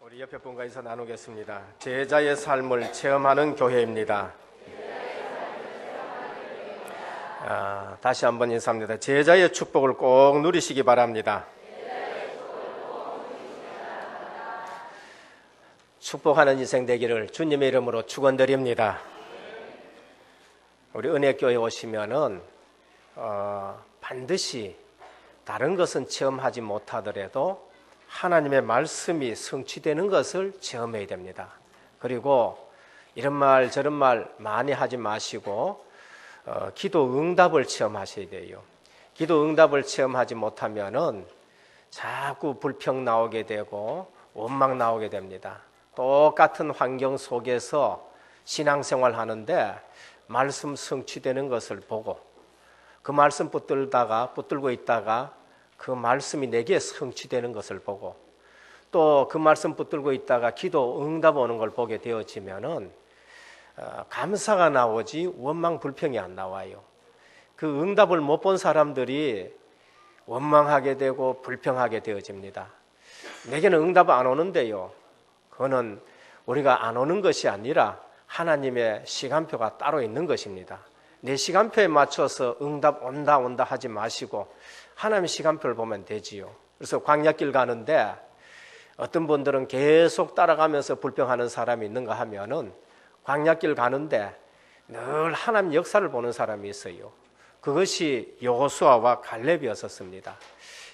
우리 옆에 분과 인사 나누겠습니다. 제자의 삶을 체험하는 교회입니다. 다시 한번 인사합니다. 제자의 축복을 꼭 누리시기 바랍니다. 축복하는 인생 되기를 주님의 이름으로 축원드립니다. 우리 은혜교회 오시면은 반드시 다른 것은 체험하지 못하더라도 하나님의 말씀이 성취되는 것을 체험해야 됩니다. 그리고 이런 말 저런 말 많이 하지 마시고 기도 응답을 체험하셔야 돼요. 기도 응답을 체험하지 못하면은 자꾸 불평 나오게 되고 원망 나오게 됩니다. 똑같은 환경 속에서 신앙생활 하는데 말씀 성취되는 것을 보고 그 말씀 붙들고 있다가 그 말씀이 내게 성취되는 것을 보고 또 그 말씀 붙들고 있다가 기도 응답 오는 걸 보게 되어지면은 감사가 나오지 원망 불평이 안 나와요. 그 응답을 못 본 사람들이 원망하게 되고 불평하게 되어집니다. 내게는 응답 안 오는데요. 그거는 우리가 안 오는 것이 아니라 하나님의 시간표가 따로 있는 것입니다. 내 시간표에 맞춰서 응답 온다 하지 마시고 하나님의 시간표를 보면 되지요. 그래서 광야길 가는데 어떤 분들은 계속 따라가면서 불평하는 사람이 있는가 하면은 광야길 가는데 늘 하나님 역사를 보는 사람이 있어요. 그것이 여호수아와 갈렙이었었습니다.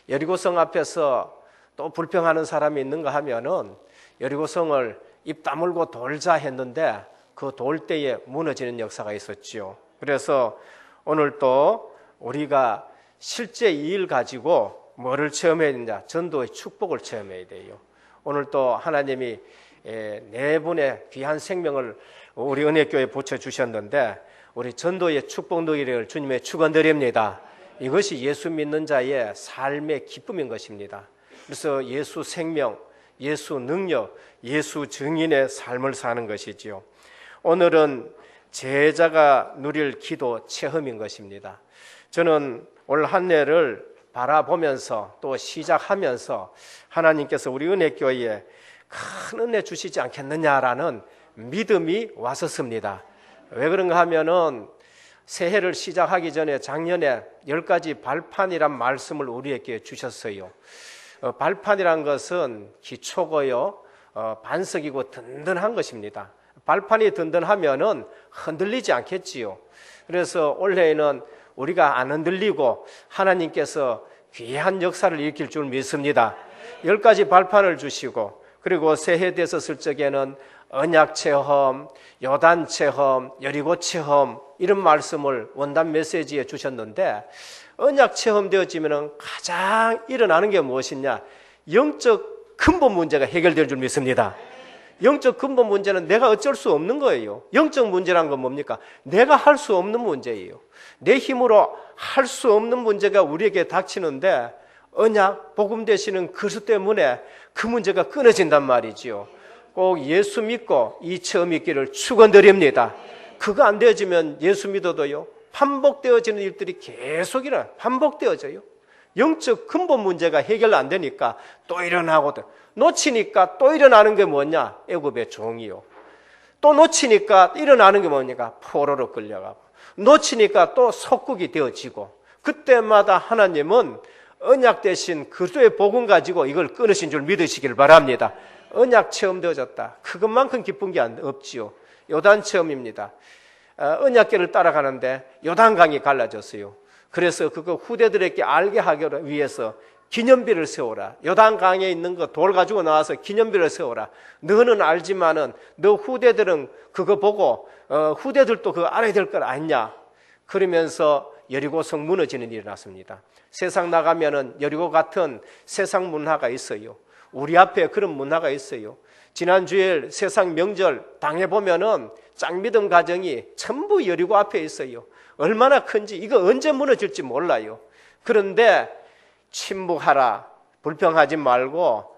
여리고성 앞에서 또 불평하는 사람이 있는가 하면은 여리고성을 입 다물고 돌자 했는데 그 돌대에 무너지는 역사가 있었지요. 그래서 오늘 또 우리가 실제 이 일 가지고 뭐를 체험해야 되냐? 전도의 축복을 체험해야 돼요. 오늘 또 하나님이 네 분의 귀한 생명을 우리 은혜교회에 붙여주셨는데 우리 전도의 축복 누리를 주님의 축원드립니다. 이것이 예수 믿는 자의 삶의 기쁨인 것입니다. 그래서 예수 생명, 예수 능력, 예수 증인의 삶을 사는 것이지요. 오늘은 제자가 누릴 기도 체험인 것입니다. 저는 올 한 해를 바라보면서 또 시작하면서 하나님께서 우리 은혜교회에 큰 은혜 주시지 않겠느냐라는 믿음이 왔었습니다. 왜 그런가 하면은 새해를 시작하기 전에 작년에 10가지 발판이란 말씀을 우리에게 주셨어요. 발판이란 것은 기초고요, 반석이고 든든한 것입니다. 발판이 든든하면은 흔들리지 않겠지요. 그래서 올해에는 우리가 안 흔들리고 하나님께서 귀한 역사를 일으킬 줄 믿습니다. 10가지 발판을 주시고 그리고 새해 됐었을 적에는 언약 체험, 요단 체험, 여리고 체험 이런 말씀을 원단 메시지에 주셨는데 언약 체험 되어지면 가장 일어나는 게 무엇이냐? 영적 근본 문제가 해결될 줄 믿습니다. 영적 근본 문제는 내가 어쩔 수 없는 거예요. 영적 문제란 건 뭡니까? 내가 할 수 없는 문제예요. 내 힘으로 할 수 없는 문제가 우리에게 닥치는데 언약, 복음 되시는 그리스도 때문에 그 문제가 끊어진단 말이지요. 꼭 예수 믿고 이 체험 있기를 축원드립니다. 그거 안 되어지면 예수 믿어도요 반복되어지는 일들이 계속 반복되어져요. 영적 근본 문제가 해결 안 되니까 또 일어나거든. 놓치니까 또 일어나는 게 뭐냐? 애굽의 종이요. 또 놓치니까 일어나는 게 뭐니까? 포로로 끌려가고. 놓치니까 또 속국이 되어지고. 그때마다 하나님은 언약 대신 그리스도의 복음 가지고 이걸 끊으신 줄 믿으시길 바랍니다. 언약 체험되어졌다. 그것만큼 기쁜 게 없지요. 요단 체험입니다. 언약궤를 따라가는데 요단강이 갈라졌어요. 그래서 그거 후대들에게 알게 하기 위해서 기념비를 세워라. 요단강에 있는 거 돌 가지고 나와서 기념비를 세워라. 너는 알지만은 너 후대들은 그거 보고 후대들도 그거 알아야 될 걸 아니냐. 그러면서 여리고성 무너지는 일이 났습니다. 세상 나가면은 여리고 같은 세상 문화가 있어요. 우리 앞에 그런 문화가 있어요. 지난 주일 세상 명절 당해보면은 짱믿음 가정이 전부 여리고 앞에 있어요. 얼마나 큰지 이거 언제 무너질지 몰라요. 그런데 침묵하라, 불평하지 말고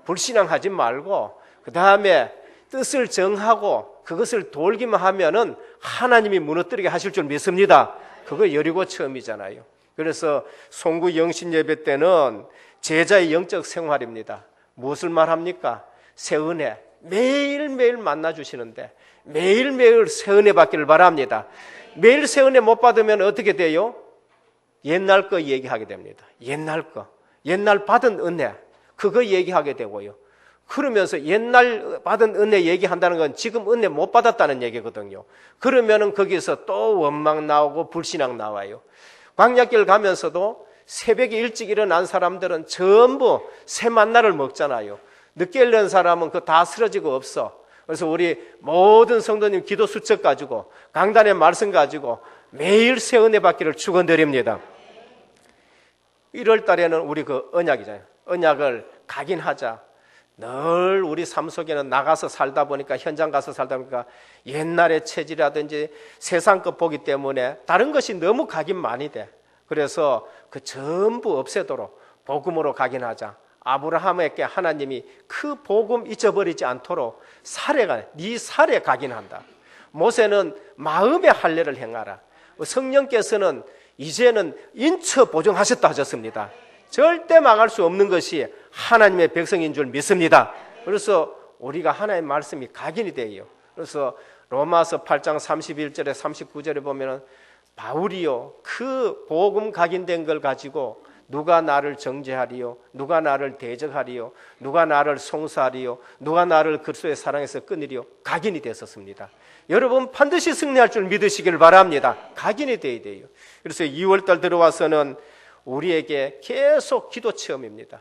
불신앙하지 말고 그 다음에 뜻을 정하고 그것을 돌기만 하면은 하나님이 무너뜨리게 하실 줄 믿습니다. 그거 여리고 처음이잖아요. 그래서 송구 영신 예배 때는 제자의 영적 생활입니다. 무엇을 말합니까? 새 은혜 매일매일 만나 주시는데 매일매일 새 은혜 받기를 바랍니다. 매일 새 은혜 못 받으면 어떻게 돼요? 옛날 거 얘기하게 됩니다. 옛날 받은 은혜 그거 얘기하게 되고요. 그러면서 옛날 받은 은혜 얘기한다는 건 지금 은혜 못 받았다는 얘기거든요. 그러면은 거기서 또 원망 나오고 불신앙 나와요. 광야길 가면서도 새벽에 일찍 일어난 사람들은 전부 새 만나를 먹잖아요. 늦게 일어난 사람은 그거 다 쓰러지고 없어. 그래서 우리 모든 성도님 기도 수첩 가지고 강단의 말씀 가지고 매일 새 은혜 받기를 축원드립니다. 1월 달에는 우리 그 언약이잖아요. 언약을 각인하자. 늘 우리 삶 속에는 나가서 살다 보니까 현장 가서 살다 보니까 옛날의 체질이라든지 세상 것 보기 때문에 다른 것이 너무 각인 많이 돼. 그래서 그 전부 없애도록 복음으로 각인하자. 아브라함에게 하나님이 그 복음 잊어버리지 않도록 네 살에 각인한다. 모세는 마음의 할례를 행하라. 성령께서는 이제는 인처 보증하셨다 하셨습니다. 절대 망할 수 없는 것이 하나님의 백성인 줄 믿습니다. 그래서 우리가 하나님의 말씀이 각인이 돼요. 그래서 로마서 8장 31절에 39절에 보면 바울이요 그 복음 각인된 걸 가지고 누가 나를 정죄하리요, 누가 나를 대적하리요, 누가 나를 송사하리요, 누가 나를 그리스도의 사랑에서 끊으리요, 각인이 됐었습니다. 여러분 반드시 승리할 줄 믿으시길 바랍니다. 각인이 돼야 돼요. 그래서 2월달 들어와서는 우리에게 계속 기도 체험입니다.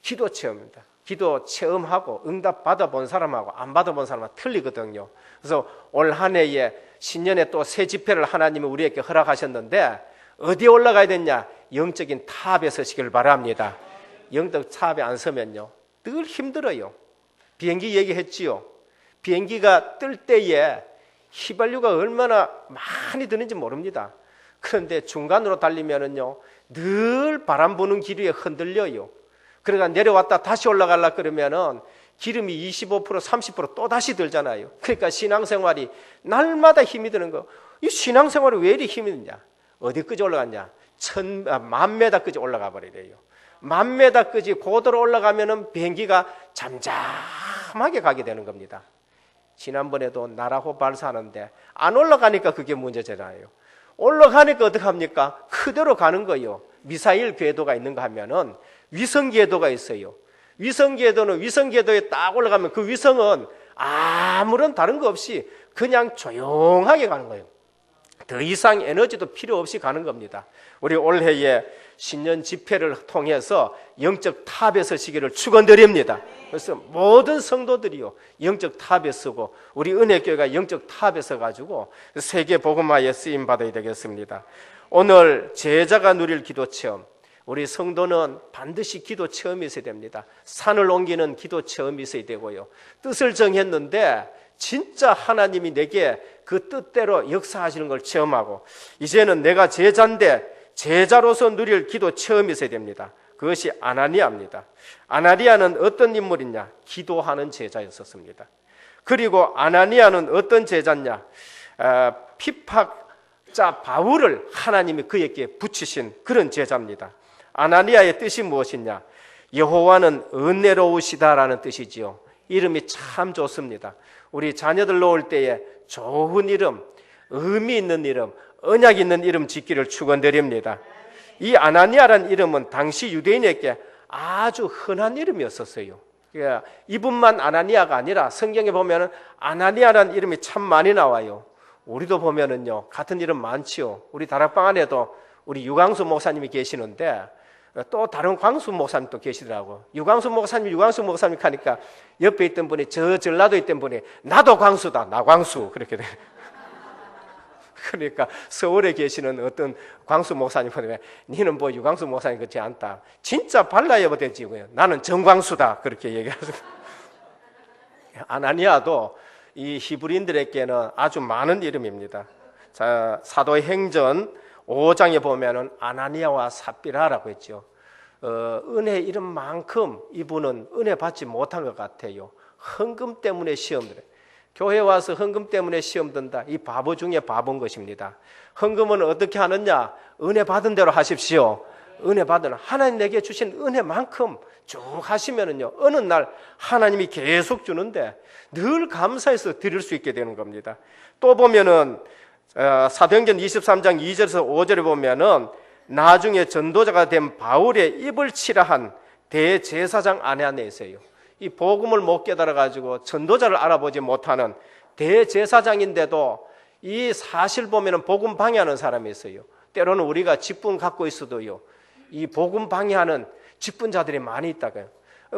기도 체험하고 응답 받아본 사람하고 안 받아본 사람하고 틀리거든요. 그래서 올 한 해에 신년에 또 새 집회를 하나님이 우리에게 허락하셨는데 어디에 올라가야 되냐? 영적인 탑에 서시길 바랍니다. 영적 탑에 안 서면요 늘 힘들어요. 비행기 얘기했지요. 비행기가 뜰 때에 휘발유가 얼마나 많이 드는지 모릅니다. 그런데 중간으로 달리면은요 늘 바람 부는 기류에 흔들려요. 그러니까 내려왔다 다시 올라가려고 그러면은 기름이 25% 30% 또 다시 들잖아요. 그러니까 신앙생활이 날마다 힘이 드는 거. 이 신앙생활이 왜 이리 힘이 드냐? 어디까지 올라갔냐? 10,000m까지 올라가 버리래요. 10,000m까지 고도로 올라가면은 비행기가 잠잠하게 가게 되는 겁니다. 지난번에도 나라호 발사하는데 안 올라가니까 그게 문제잖아요. 올라가니까 어떡합니까? 그대로 가는 거예요. 미사일 궤도가 있는가 하면은 위성 궤도가 있어요. 위성 궤도는 위성 궤도에 딱 올라가면 그 위성은 아무런 다른 거 없이 그냥 조용하게 가는 거예요. 더 이상 에너지도 필요 없이 가는 겁니다. 우리 올해에 신년 집회를 통해서 영적 탑에 서시기를 축원드립니다. 그래서 모든 성도들이요 영적 탑에 서고 우리 은혜교회가 영적 탑에 서가지고 세계 복음화에 쓰임 받아야 되겠습니다. 오늘 제자가 누릴 기도 체험, 우리 성도는 반드시 기도 체험이 있어야 됩니다. 산을 옮기는 기도 체험이 있어야 되고요. 뜻을 정했는데 진짜 하나님이 내게 그 뜻대로 역사하시는 걸 체험하고 이제는 내가 제자인데 제자로서 누릴 기도 체험이 있어야 됩니다. 그것이 아나니아입니다. 아나니아는 어떤 인물이냐? 기도하는 제자였었습니다. 그리고 아나니아는 어떤 제자냐? 핍박자 바울을 하나님이 그에게 붙이신 그런 제자입니다. 아나니아의 뜻이 무엇이냐? 여호와는 은혜로우시다라는 뜻이지요. 이름이 참 좋습니다. 우리 자녀들 놓을 때에 좋은 이름, 의미 있는 이름, 언약 있는 이름 짓기를 축원드립니다. 이 아나니아라는 이름은 당시 유대인에게 아주 흔한 이름이었었어요. 그러니까 이분만 아나니아가 아니라 성경에 보면은 아나니아라는 이름이 참 많이 나와요. 우리도 보면은요 같은 이름 많지요. 우리 다락방 안에도 우리 유광수 목사님이 계시는데 또 다른 광수 목사님도 계시더라고. 유광수 목사님 하니까 옆에 있던 분이 저 전라도에 있던 분이 나도 광수다, 나 광수 그렇게 돼. 그러니까 서울에 계시는 어떤 광수 목사님 보면 니는 뭐 유광수 목사님 같지 않다. 진짜 발라야 되지. 나는 정광수다 그렇게 얘기하죠. 아나니아도 이 히브리인들에게는 아주 많은 이름입니다. 자, 사도행전 5장에 보면은 아나니아와 삽비라라고 했죠. 은혜 이름만큼 이분은 은혜 받지 못한 것 같아요. 헌금 때문에 시험 들어요. 교회 와서 헌금 때문에 시험 든다. 이 바보 중에 바보인 것입니다. 헌금은 어떻게 하느냐? 은혜 받은 대로 하십시오. 은혜 받으나 하나님 내게 주신 은혜만큼 쭉 하시면은요, 어느 날 하나님이 계속 주는데 늘 감사해서 드릴 수 있게 되는 겁니다. 또 보면은 사도행전 23장 2절에서 5절에 보면은 나중에 전도자가 된 바울의 입을 치라 한 대제사장 안에 있어요. 이 복음을 못 깨달아 가지고 전도자를 알아보지 못하는 대제사장인데도 이 사실 보면은 복음 방해하는 사람이 있어요. 때로는 우리가 직분 갖고 있어도요, 이 복음 방해하는 직분자들이 많이 있다고요.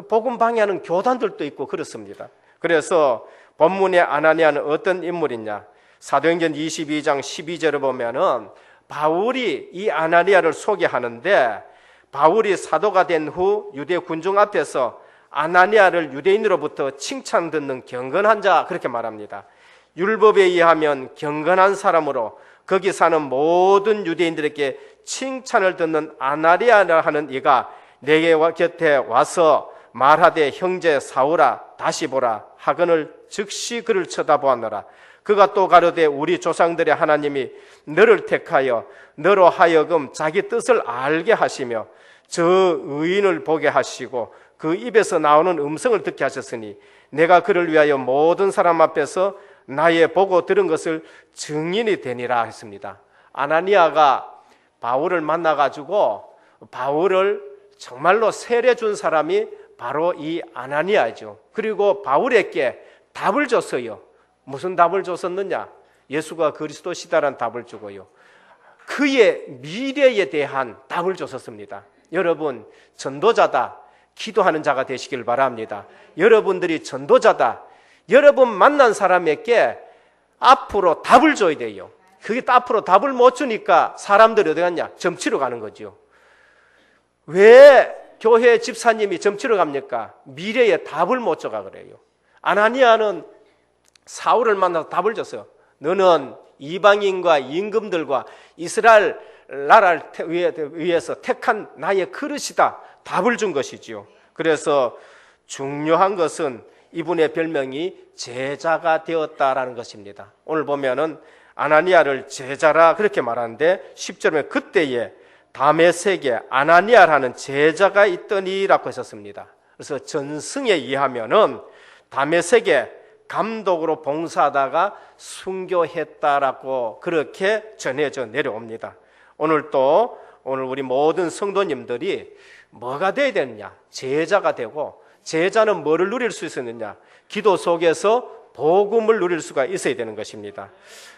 복음 방해하는 교단들도 있고 그렇습니다. 그래서 본문의 아나니아는 어떤 인물이냐? 사도행전 22장 12절을 보면은 바울이 이 아나니아를 소개하는데, 바울이 사도가 된 후 유대 군중 앞에서 아나니아를 유대인으로부터 칭찬 듣는 경건한 자, 그렇게 말합니다. 율법에 의하면 경건한 사람으로 거기 사는 모든 유대인들에게 칭찬을 듣는 아나니아라 하는 이가 내게 곁에 와서 말하되 형제 사울아 다시 보라 하거늘 즉시 그를 쳐다보았노라. 그가 또 가로되 우리 조상들의 하나님이 너를 택하여 너로 하여금 자기 뜻을 알게 하시며 저 의인을 보게 하시고 그 입에서 나오는 음성을 듣게 하셨으니 내가 그를 위하여 모든 사람 앞에서 나의 보고 들은 것을 증인이 되니라 했습니다. 아나니아가 바울을 만나가지고 바울을 정말로 세례 준 사람이 바로 이 아나니아죠. 그리고 바울에게 답을 줬어요. 무슨 답을 줬었느냐? 예수가 그리스도시다라는 답을 주고요, 그의 미래에 대한 답을 줬었습니다. 여러분, 전도자다, 기도하는 자가 되시길 바랍니다. 여러분들이 전도자다, 여러분 만난 사람에게 앞으로 답을 줘야 돼요. 그게 앞으로 답을 못 주니까 사람들이 어디 갔냐? 점치러 가는 거죠. 왜 교회 집사님이 점치러 갑니까? 미래에 답을 못 줘가 그래요. 아나니아는 사울을 만나서 답을 줬어요. 너는 이방인과 임금들과 이스라엘 나라를 위해서 택한 나의 그릇이다. 답을 준 것이지요. 그래서 중요한 것은 이분의 별명이 제자가 되었다라는 것입니다. 오늘 보면은 아나니아를 제자라 그렇게 말하는데 10절에 그때에 다메섹에 아나니아라는 제자가 있더니라고 했었습니다. 그래서 전승에 의하면은 다메섹에 감독으로 봉사하다가 순교했다라고 그렇게 전해져 내려옵니다. 오늘 우리 모든 성도님들이 뭐가 되어야 되느냐? 제자가 되고, 제자는 뭐를 누릴 수 있었느냐? 기도 속에서 복음을 누릴 수가 있어야 되는 것입니다.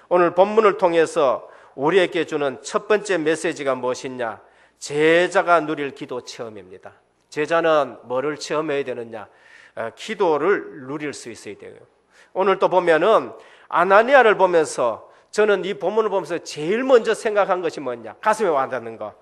오늘 본문을 통해서 우리에게 주는 첫 번째 메시지가 무엇이냐? 제자가 누릴 기도 체험입니다. 제자는 뭐를 체험해야 되느냐? 기도를 누릴 수 있어야 돼요. 오늘 또 보면은 아나니아를 보면서 저는 이 본문을 보면서 제일 먼저 생각한 것이 뭐냐? 가슴에 와닿는 거.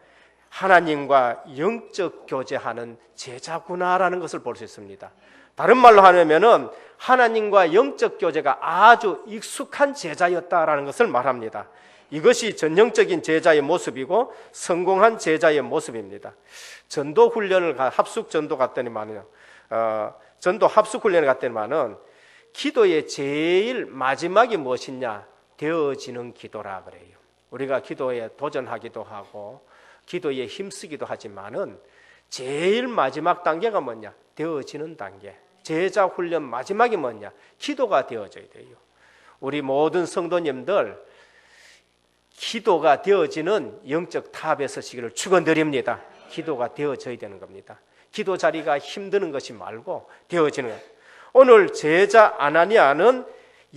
하나님과 영적 교제하는 제자구나라는 것을 볼 수 있습니다. 다른 말로 하면은 하나님과 영적 교제가 아주 익숙한 제자였다라는 것을 말합니다. 이것이 전형적인 제자의 모습이고 성공한 제자의 모습입니다. 전도 훈련을 합숙 전도 갔더니만요. 전도 합숙 훈련을 갔더니만은 기도의 제일 마지막이 무엇이냐? 되어지는 기도라 그래요. 우리가 기도에 도전하기도 하고 기도에 힘쓰기도 하지만은 제일 마지막 단계가 뭐냐? 되어지는 단계. 제자 훈련 마지막이 뭐냐? 기도가 되어져야 돼요. 우리 모든 성도님들 기도가 되어지는 영적 탑에 서시기를 축원드립니다. 기도가 되어져야 되는 겁니다. 기도 자리가 힘드는 것이 말고 되어지는 것. 오늘 제자 아나니아는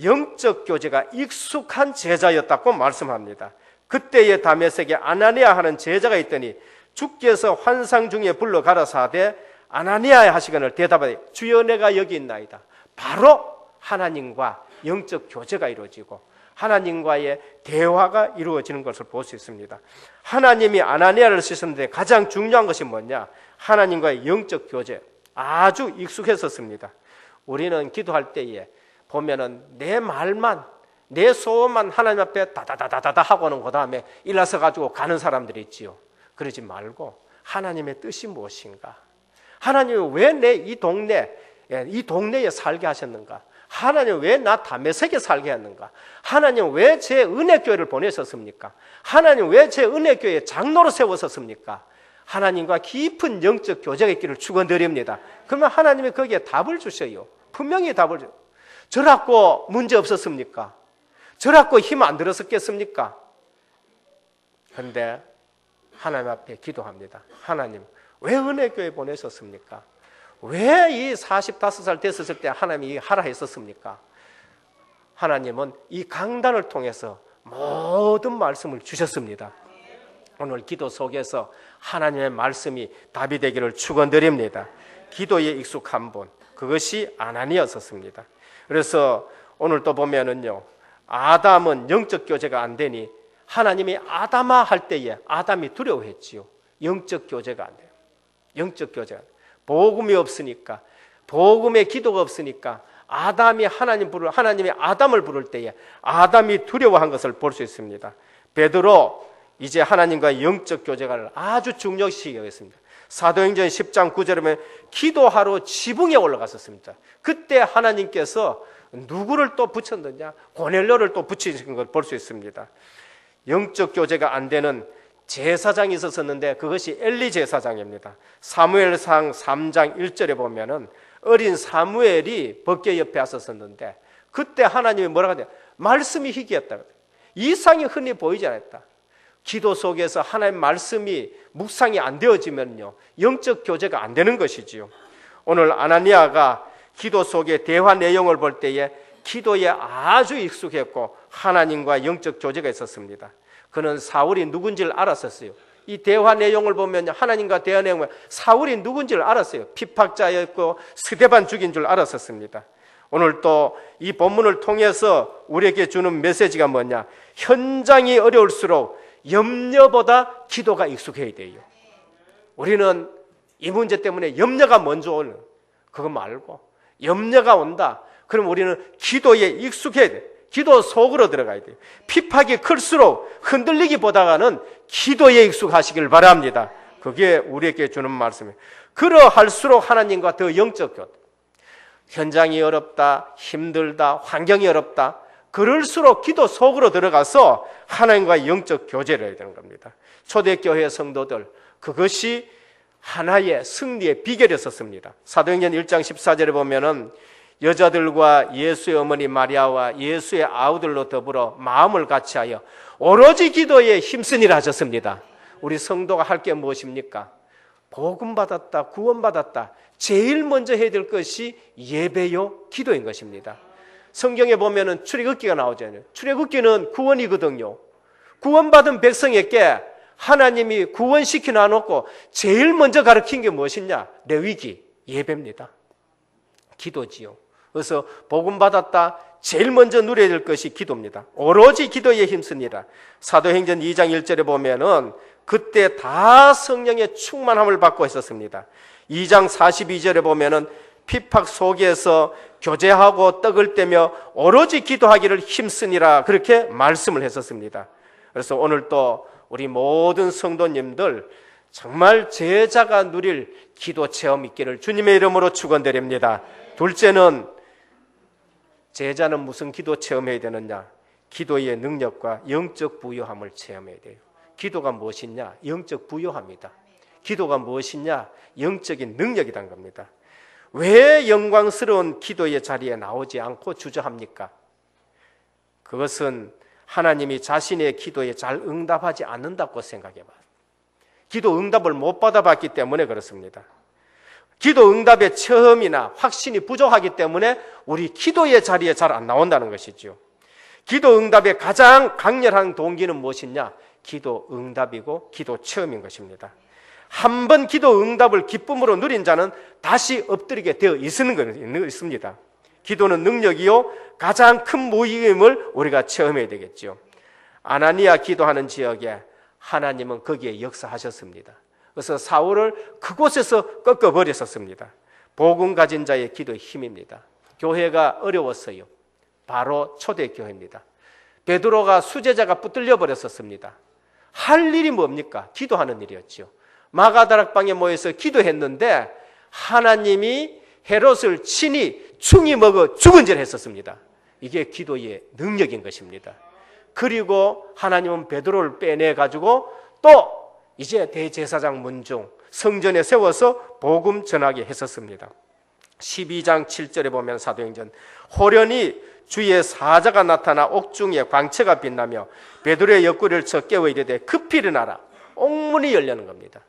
영적 교제가 익숙한 제자였다고 말씀합니다. 그때의 다메섹에 아나니아 하는 제자가 있더니 주께서 환상 중에 불러 가라사대 아나니아 하시거늘 대답하되 주여 내가 여기 있나이다. 바로 하나님과 영적 교제가 이루어지고 하나님과의 대화가 이루어지는 것을 볼 수 있습니다. 하나님이 아나니아를 쓰셨는데 가장 중요한 것이 뭐냐? 하나님과의 영적 교제, 아주 익숙했었습니다. 우리는 기도할 때에 보면은 내 말만, 내 소원만 하나님 앞에 다다다다다 하고는 그 다음에 일어서 가지고 가는 사람들이 있지요. 그러지 말고 하나님의 뜻이 무엇인가? 하나님이 왜 내 이 동네에 살게 하셨는가? 하나님 왜 나 다메섹에 살게 했는가? 하나님 왜 제 은혜교회를 보내셨습니까? 하나님 왜 제 은혜교회에 장로로 세웠었습니까? 하나님과 깊은 영적 교제가 있기를 축원드립니다. 그러면 하나님이 거기에 답을 주셔요. 분명히 답을 줘요. 저라고 문제 없었습니까? 저라고 힘 안 들었었겠습니까? 그런데 하나님 앞에 기도합니다. 하나님, 왜 은혜교회 보내셨습니까? 왜 이 45살 됐었을 때 하나님이 하라 했었습니까? 하나님은 이 강단을 통해서 모든 말씀을 주셨습니다. 오늘 기도 속에서 하나님의 말씀이 답이 되기를 축원드립니다. 기도에 익숙한 분, 그것이 아나니아였습니다. 그래서 오늘 또 보면은요, 아담은 영적 교제가 안 되니 하나님이 아담아 할 때에 아담이 두려워했지요. 영적 교제가 안 돼요. 영적 교제가 안 돼요. 복음이 없으니까, 복음의 기도가 없으니까 아담이 하나님이 아담을 부를 때에 아담이 두려워한 것을 볼 수 있습니다. 베드로 이제 하나님과 영적 교제가 아주 중요시 여겼습니다. 사도행전 10장 9절에 보면 기도하러 지붕에 올라갔었습니다. 그때 하나님께서 누구를 또 붙였느냐? 고넬료를 또 붙이신 걸 볼 수 있습니다. 영적 교제가 안 되는 제사장이 있었는데 그것이 엘리 제사장입니다. 사무엘상 3장 1절에 보면은 어린 사무엘이 법궤 옆에 왔었는데 그때 하나님이 뭐라고 하냐? 말씀이 희귀했다. 이상이 흔히 보이지 않았다. 기도 속에서 하나님 말씀이 묵상이 안 되어지면요, 영적 교제가 안 되는 것이지요. 오늘 아나니아가 기도 속의 대화 내용을 볼 때에 기도에 아주 익숙했고 하나님과 영적 교제가 있었습니다. 그는 사울이 누군지를 알았었어요. 이 대화 내용을 보면 하나님과 대화 내용을 사울이 누군지를 알았어요. 피팍자였고 스데반 죽인 줄 알았었습니다. 오늘 또 이 본문을 통해서 우리에게 주는 메시지가 뭐냐? 현장이 어려울수록 염려보다 기도가 익숙해야 돼요. 우리는 이 문제 때문에 염려가 먼저 오는 그거 말고 염려가 온다. 그럼 우리는 기도에 익숙해야 돼. 기도 속으로 들어가야 돼요. 핍박이 클수록 흔들리기보다는 기도에 익숙하시길 바랍니다. 그게 우리에게 주는 말씀이에요. 그러할수록 하나님과 더 영적 교제. 현장이 어렵다, 힘들다, 환경이 어렵다. 그럴수록 기도 속으로 들어가서 하나님과 영적 교제를 해야 되는 겁니다. 초대교회 성도들, 그것이 하나의 승리의 비결이었습니다. 사도행전 1장 14절에 보면은 여자들과 예수의 어머니 마리아와 예수의 아우들로 더불어 마음을 같이하여 오로지 기도에 힘쓰니라 하셨습니다. 우리 성도가 할 게 무엇입니까? 복음 받았다, 구원 받았다. 제일 먼저 해야 될 것이 예배요, 기도인 것입니다. 성경에 보면은 출애굽기가 나오잖아요. 출애굽기는 구원이거든요. 구원받은 백성에게 하나님이 구원시켜 놔놓고 제일 먼저 가르친 게 무엇이냐? 레위기, 예배입니다. 기도지요. 그래서 복음 받았다, 제일 먼저 누려야 될 것이 기도입니다. 오로지 기도에 힘쓰니라. 사도행전 2장 1절에 보면은 그때 다 성령의 충만함을 받고 있었습니다. 2장 42절에 보면은 핍박 속에서 교제하고 떡을 떼며 오로지 기도하기를 힘쓰니라, 그렇게 말씀을 했었습니다. 그래서 오늘 또 우리 모든 성도님들 정말 제자가 누릴 기도 체험 있기를 주님의 이름으로 축원드립니다. 둘째는, 제자는 무슨 기도 체험해야 되느냐? 기도의 능력과 영적 부요함을 체험해야 돼요. 기도가 무엇이냐? 영적 부요함이다. 기도가 무엇이냐? 영적인 능력이란 겁니다. 왜 영광스러운 기도의 자리에 나오지 않고 주저합니까? 그것은 하나님이 자신의 기도에 잘 응답하지 않는다고 생각해봐요. 기도 응답을 못 받아봤기 때문에 그렇습니다. 기도 응답의 처음이나 확신이 부족하기 때문에 우리 기도의 자리에 잘 안 나온다는 것이죠. 기도 응답의 가장 강렬한 동기는 무엇이냐? 기도 응답이고 기도 체험인 것입니다. 한 번 기도 응답을 기쁨으로 누린 자는 다시 엎드리게 되어 있습니다. 기도는 능력이요, 가장 큰 무기임을 우리가 체험해야 되겠죠. 아나니아 기도하는 지역에 하나님은 거기에 역사하셨습니다. 그래서 사울을 그곳에서 꺾어버렸었습니다. 복음 가진 자의 기도의 힘입니다. 교회가 어려웠어요. 바로 초대교회입니다. 베드로가 수제자가 붙들려 버렸었습니다. 할 일이 뭡니까? 기도하는 일이었죠. 마가다락방에 모여서 기도했는데 하나님이 헤롯을 친히 충이 먹어 죽은 죄를 했었습니다. 이게 기도의 능력인 것입니다. 그리고 하나님은 베드로를 빼내가지고 또 이제 대제사장 문중 성전에 세워서 복음 전하게 했었습니다. 12장 7절에 보면 사도행전, 호련히 주의 사자가 나타나 옥중에 광채가 빛나며 베드로의 옆구리를 쳐 깨워 이르되 급히 일어나라. 옥문이 열리는 겁니다.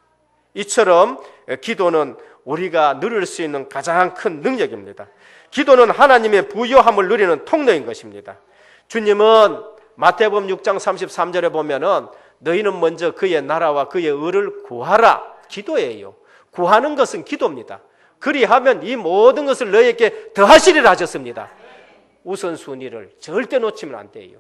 이처럼 기도는 우리가 누릴 수 있는 가장 큰 능력입니다. 기도는 하나님의 부요함을 누리는 통로인 것입니다. 주님은 마태복음 6장 33절에 보면은 너희는 먼저 그의 나라와 그의 의를 구하라. 기도예요. 구하는 것은 기도입니다. 그리하면 이 모든 것을 너희에게 더하시리라 하셨습니다. 우선순위를 절대 놓치면 안 돼요.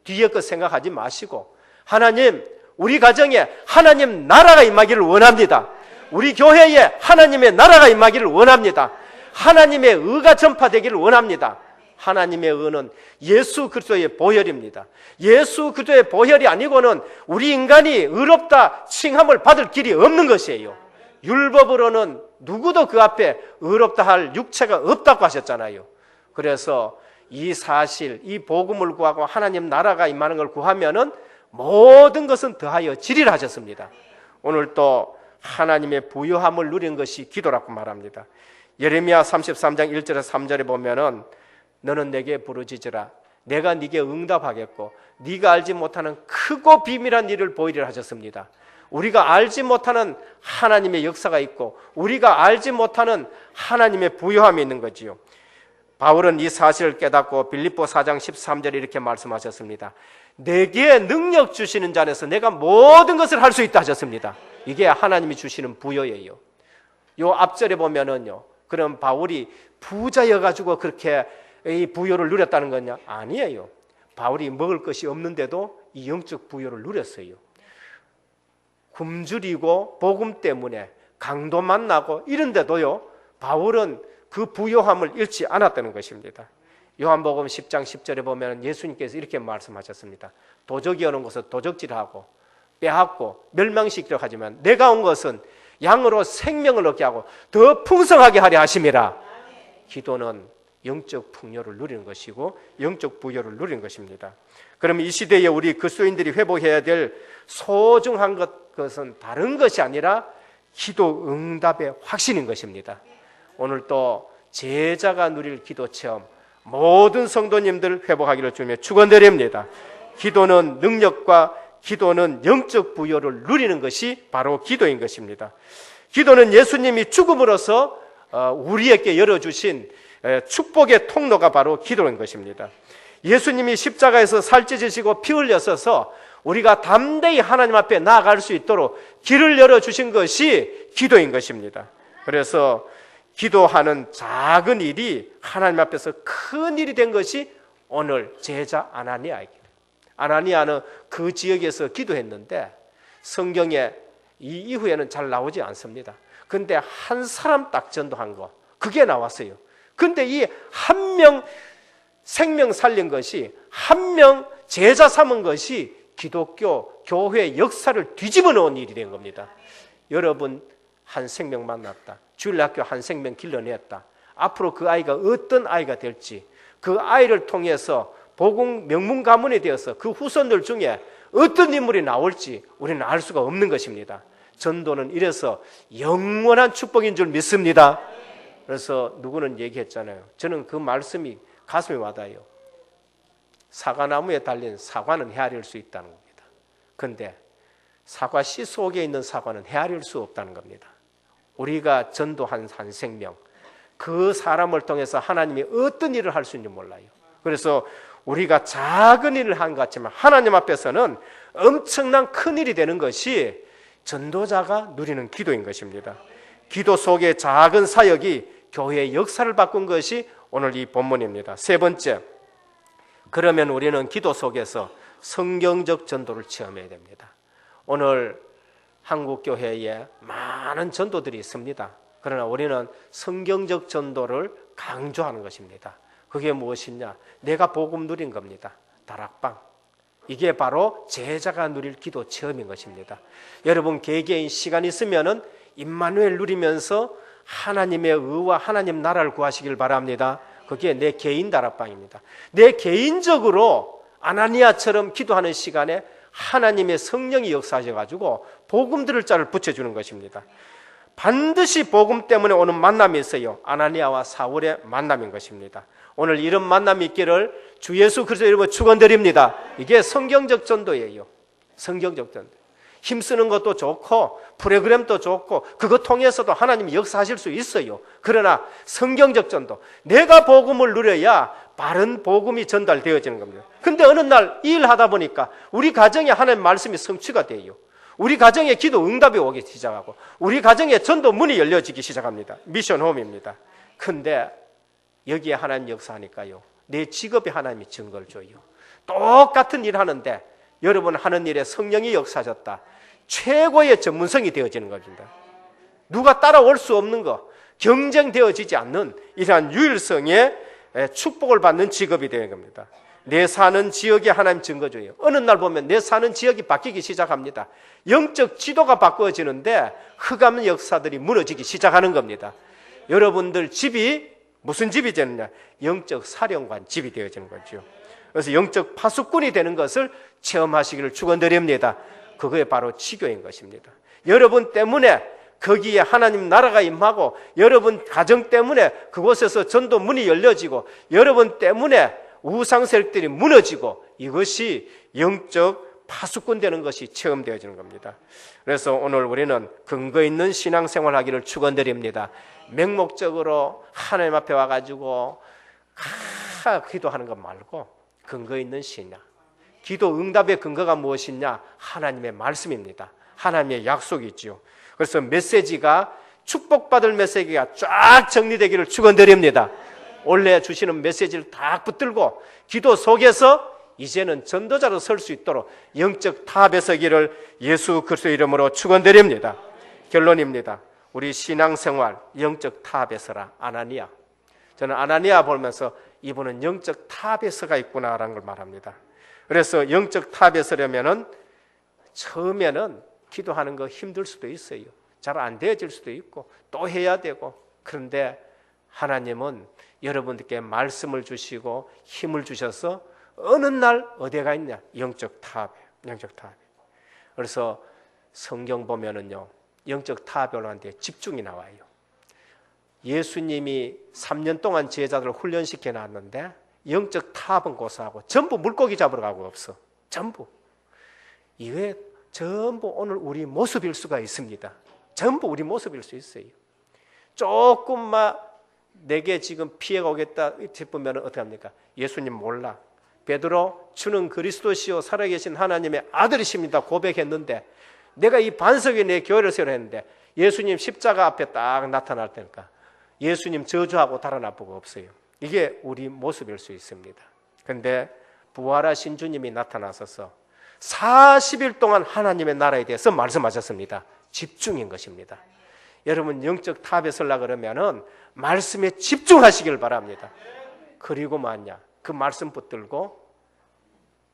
뒤에 것 생각하지 마시고, 하나님, 우리 가정에 하나님 나라가 임하기를 원합니다. 우리 교회에 하나님의 나라가 임하기를 원합니다. 하나님의 의가 전파되기를 원합니다. 하나님의 의는 예수 그리스도의 보혈입니다. 예수 그리스도의 보혈이 아니고는 우리 인간이 의롭다 칭함을 받을 길이 없는 것이에요. 율법으로는 누구도 그 앞에 의롭다 할 육체가 없다고 하셨잖아요. 그래서 이 사실, 이 복음을 구하고 하나님 나라가 임하는 걸 구하면은 모든 것은 더하여 지리라 하셨습니다. 오늘 또 하나님의 부요함을 누린 것이 기도라고 말합니다. 예레미야 33장 1절에서 3절에 보면은 너는 내게 부르짖으라. 내가 네게 응답하겠고 네가 알지 못하는 크고 비밀한 일을 보이리라 하셨습니다. 우리가 알지 못하는 하나님의 역사가 있고 우리가 알지 못하는 하나님의 부요함이 있는 거지요. 바울은 이 사실을 깨닫고 빌립보 4장 13절에 이렇게 말씀하셨습니다. 내게 능력 주시는 자 안에서 내가 모든 것을 할 수 있다 하셨습니다. 이게 하나님이 주시는 부요예요. 요 앞절에 보면은요, 그럼 바울이 부자여가지고 그렇게 이 부요를 누렸다는 거냐? 아니에요. 바울이 먹을 것이 없는데도 이 영적 부요를 누렸어요. 굶주리고 복음 때문에 강도 만나고 이런데도요, 바울은 그 부요함을 잃지 않았다는 것입니다. 요한복음 10장 10절에 보면 예수님께서 이렇게 말씀하셨습니다. 도적이 오는 것은 도적질하고 빼앗고 멸망시키려 하지만 내가 온 것은 양으로 생명을 얻게 하고 더 풍성하게 하려 하심이라. 기도는 영적 풍요를 누리는 것이고 영적 부요를 누리는 것입니다. 그럼 이 시대에 우리 그리스도인들이 회복해야 될 소중한 것은 다른 것이 아니라 기도 응답의 확신인 것입니다. 오늘 또 제자가 누릴 기도 체험 모든 성도님들 회복하기를 주며 축원드립니다. 기도는 능력과 기도는 영적 부요를 누리는 것이 바로 기도인 것입니다. 기도는 예수님이 죽음으로써 우리에게 열어주신 축복의 통로가 바로 기도인 것입니다. 예수님이 십자가에서 살찌지시고 피 흘려서서 우리가 담대히 하나님 앞에 나아갈 수 있도록 길을 열어주신 것이 기도인 것입니다. 그래서 기도하는 작은 일이 하나님 앞에서 큰 일이 된 것이 오늘 제자 아나니아에게. 아나니아는 그 지역에서 기도했는데 성경에 이 이후에는 잘 나오지 않습니다. 근데 한 사람 딱 전도한 거, 그게 나왔어요. 근데 이 한 명 생명 살린 것이, 한 명 제자 삼은 것이 기독교 교회의 역사를 뒤집어 놓은 일이 된 겁니다. 여러분 한 생명 만났다. 주일학교 한 생명 길러냈다. 앞으로 그 아이가 어떤 아이가 될지, 그 아이를 통해서 복음 명문 가문이 되어서 그 후손들 중에 어떤 인물이 나올지 우리는 알 수가 없는 것입니다. 전도는 이래서 영원한 축복인 줄 믿습니다. 그래서 누구는 얘기했잖아요. 저는 그 말씀이 가슴에 와닿아요. 사과나무에 달린 사과는 헤아릴 수 있다는 겁니다. 그런데 사과 씨 속에 있는 사과는 헤아릴 수 없다는 겁니다. 우리가 전도한 한 생명, 그 사람을 통해서 하나님이 어떤 일을 할 수 있는지 몰라요. 그래서 우리가 작은 일을 한 것 같지만 하나님 앞에서는 엄청난 큰 일이 되는 것이 전도자가 누리는 기도인 것입니다. 기도 속의 작은 사역이 교회의 역사를 바꾼 것이 오늘 이 본문입니다. 세 번째, 그러면 우리는 기도 속에서 성경적 전도를 체험해야 됩니다. 오늘 한국 교회에 많은 전도들이 있습니다. 그러나 우리는 성경적 전도를 강조하는 것입니다. 그게 무엇이냐? 내가 복음 누린 겁니다. 다락방. 이게 바로 제자가 누릴 기도 체험인 것입니다. 여러분 개개인 시간 있으면은 임마누엘 누리면서 하나님의 의와 하나님 나라를 구하시길 바랍니다. 그게 내 개인 다락방입니다. 내 개인적으로 아나니아처럼 기도하는 시간에 하나님의 성령이 역사하셔가지고 복음 들을 자를 붙여주는 것입니다. 반드시 복음 때문에 오는 만남이 있어요. 아나니아와 사울의 만남인 것입니다. 오늘 이런 만남이 있기를 주 예수 그리스도 이름으로 축원드립니다. 이게 성경적 전도예요. 성경적 전도. 힘쓰는 것도 좋고 프로그램도 좋고 그것 통해서도 하나님이 역사하실 수 있어요. 그러나 성경적 전도, 내가 복음을 누려야 바른 복음이 전달되어지는 겁니다. 근데 어느 날 일하다 보니까 우리 가정에 하나님의 말씀이 성취가 돼요. 우리 가정에 기도 응답이 오기 시작하고 우리 가정에 전도 문이 열려지기 시작합니다. 미션 홈입니다. 근데 여기에 하나님 역사하니까요, 내 직업에 하나님이 증거를 줘요. 똑같은 일 하는데 여러분 하는 일에 성령이 역사하셨다, 최고의 전문성이 되어지는 겁니다. 누가 따라올 수 없는 거, 경쟁되어지지 않는 이러한 유일성의 축복을 받는 직업이 되는 겁니다. 내 사는 지역에 하나님 증거줘요. 어느 날 보면 내 사는 지역이 바뀌기 시작합니다. 영적 지도가 바꿔지는데 흑암 역사들이 무너지기 시작하는 겁니다. 여러분들 집이 무슨 집이 되느냐? 영적 사령관 집이 되어지는 거죠. 그래서 영적 파수꾼이 되는 것을 체험하시기를 축원드립니다. 그게 바로 지교인 것입니다. 여러분 때문에 거기에 하나님 나라가 임하고 여러분 가정 때문에 그곳에서 전도 문이 열려지고 여러분 때문에 우상세력들이 무너지고 이것이 영적 파수꾼 되는 것이 체험되어지는 겁니다. 그래서 오늘 우리는 근거 있는 신앙생활 하기를 축원드립니다. 맹목적으로 하나님 앞에 와가지고 기도하는 것 말고 근거 있는 신앙, 기도 응답의 근거가 무엇이냐? 하나님의 말씀입니다. 하나님의 약속이 있죠. 그래서 메시지가 축복받을 메시지가 쫙 정리되기를 축원드립니다. 원래 주시는 메시지를 다 붙들고 기도 속에서 이제는 전도자로 설 수 있도록 영적 탑에 서기를 예수 그리스도의 이름으로 축원드립니다. 결론입니다. 우리 신앙생활 영적 탑에 서라. 아나니아. 저는 아나니아 보면서 이분은 영적 탑에 서가 있구나라는 걸 말합니다. 그래서 영적 탑에 서려면은 처음에는 기도하는 거 힘들 수도 있어요. 잘 안 되어질 수도 있고 또 해야 되고, 그런데 하나님은 여러분들께 말씀을 주시고 힘을 주셔서 어느 날 어디가 있냐? 영적 탑에, 영적 탑에. 그래서 성경 보면은요, 영적 탑에 올라가는데 집중이 나와요. 예수님이 3년 동안 제자들을 훈련시켜 놨는데 영적 탑은 고사하고 전부 물고기 잡으러 가고 없어. 전부. 이게 전부 오늘 우리 모습일 수가 있습니다. 전부 우리 모습일 수 있어요. 조금만 내게 지금 피해가 오겠다 싶으면 어떻게 합니까? 예수님 몰라. 베드로 주는 그리스도시요 살아계신 하나님의 아들이십니다 고백했는데, 내가 이 반석에 내 교회를 세우려 했는데 예수님 십자가 앞에 딱 나타날 테니까 예수님 저주하고 달아나보고 없어요. 이게 우리 모습일 수 있습니다. 그런데 부활하신 주님이 나타나셔서 40일 동안 하나님의 나라에 대해서 말씀하셨습니다. 집중인 것입니다. 여러분 영적 탑에 서려 그러면은 말씀에 집중하시길 바랍니다. 그리고 뭐냐? 그 말씀 붙들고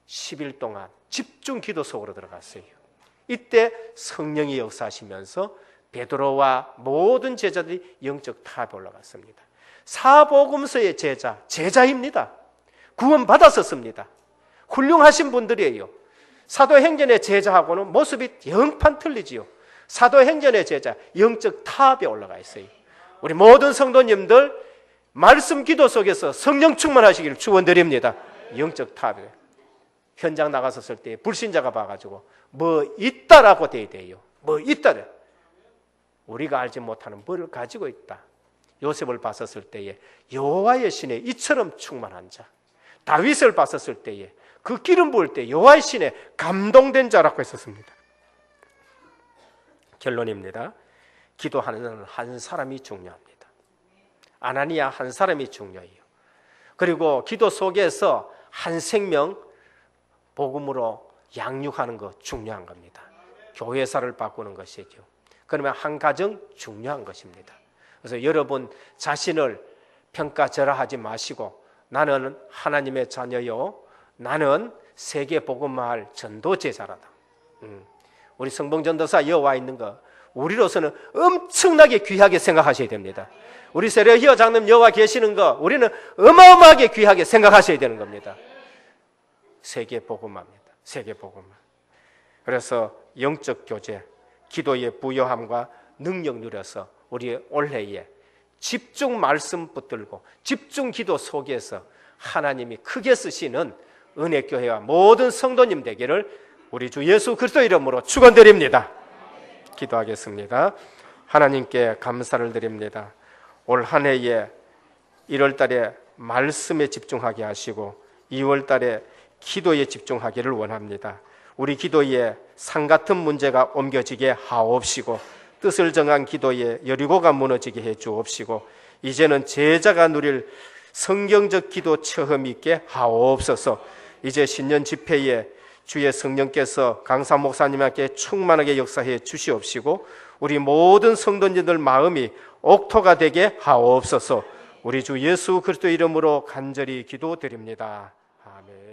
10일 동안 집중 기도 속으로 들어갔어요. 이때 성령이 역사하시면서 베드로와 모든 제자들이 영적 탑에 올라갔습니다. 사복음서의 제자입니다. 구원 받았었습니다. 훌륭하신 분들이에요. 사도행전의 제자하고는 모습이 영판 틀리지요. 사도행전의 제자, 영적 탑에 올라가 있어요. 우리 모든 성도님들 말씀 기도 속에서 성령 충만하시기를 축원드립니다. 영적 탑에 현장 나갔었을 때 불신자가 봐가지고 뭐 있다라고 돼야 돼요. 뭐 있다래. 우리가 알지 못하는 뭐를 가지고 있다. 요셉을 봤었을 때에 여호와의 신에 이처럼 충만한 자, 다윗을 봤었을 때에 그 기름 부을 때 여호와의 신에 감동된 자라고 했었습니다. 결론입니다. 기도하는 한 사람이 중요합니다. 아나니아 한 사람이 중요해요. 그리고 기도 속에서 한 생명 복음으로 양육하는 거 중요한 겁니다. 교회사를 바꾸는 것이죠. 그러면 한 가정 중요한 것입니다. 그래서 여러분 자신을 평가절하하지 마시고 나는 하나님의 자녀요, 나는 세계 복음마을 전도제자라다. 우리 성봉전도사 여와 있는 거 우리로서는 엄청나게 귀하게 생각하셔야 됩니다. 우리 세례희어 장님 여와 계시는 거 우리는 어마어마하게 귀하게 생각하셔야 되는 겁니다. 세계 복음마입니다. 세계 복음마. 그래서 영적 교제, 기도의 부요함과 능력 누려서 우리 올해에 집중 말씀 붙들고 집중 기도 속에서 하나님이 크게 쓰시는 은혜교회와 모든 성도님 되기를 우리 주 예수 그리스도 이름으로 축원드립니다. 기도하겠습니다. 하나님께 감사를 드립니다. 올 한 해에 1월 달에 말씀에 집중하게 하시고 2월 달에 기도에 집중하기를 원합니다. 우리 기도에 산같은 문제가 옮겨지게 하옵시고 뜻을 정한 기도에 여리고가 무너지게 해 주옵시고 이제는 제자가 누릴 성경적 기도 체험 있게 하옵소서. 이제 신년 집회에 주의 성령께서 강사 목사님에게 충만하게 역사해 주시옵시고 우리 모든 성도님들 마음이 옥토가 되게 하옵소서. 우리 주 예수 그리스도 이름으로 간절히 기도드립니다. 아멘.